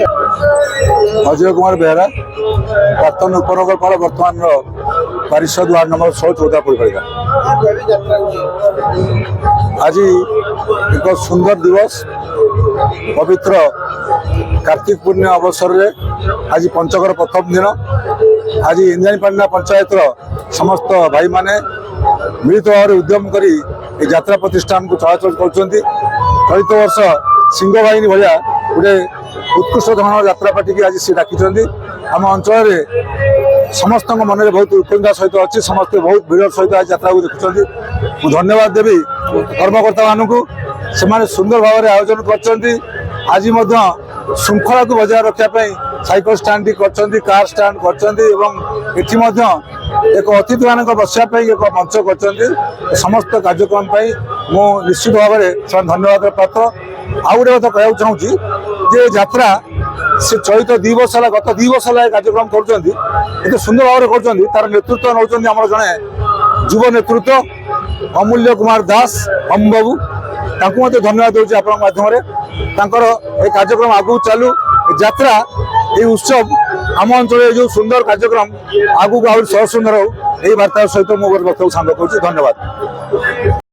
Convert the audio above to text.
अजय कुमार बेहरा प्राक्तन उपनगरपाल बर्तमान पारिषद ward number 16 चौदापुर आज एक सुंदर दिवस पवित्र कार्तिक पूर्णिमा अवसर में आज पंचकर प्रथम दिन आज इंद्राणीपाटना पंचायत समस्त भाई माने मिलित भाव उद्यम कर यात्रा प्रतिष्ठान को चलाचल कर चलित वर्ष सिंह बाहिनी भाया गोटे उत्कृष्ट धरण यात्रा पार्टी की आज सी डाकी आम अंचल समस्त मन में बहुत उत्कंठा सहित अच्छी समस्ते बहुत भीड़ सहित आज यात्रा को देखुं धन्यवाद देवी कर्मकर्ता मानू से सुंदर भाव में आयोजन कर आज श्रृंखला को बजाय रखापी साइकेल स्टाण्ड कर कार स्टाण्ड कर एक अतिथि मान बसापी एक मंच कर समस्त कार्यक्रम मु निश्चित भाव में धन्यवाद पात्र आउ गोटे कथा कहना चाहूँगी जे यात्रा से चलित 2 वर्ष है गत 2 वर्ष है कार्यक्रम कर सुंदर भाव में कर तार नेतृत्व नौकरी आम जड़े युव नेतृत्व अमूल्य कुमार दास हम बाबू ताकू धन्यवाद दूसरी आप माध्यम कार्यक्रम आगू चालू यात्रा ये उत्सव आम अंचल जो सुंदर कार्यक्रम आगू आहुरी सुंदर हो यही वार्ता सहित मुझे बक्तव्य सांग कर धन्यवाद।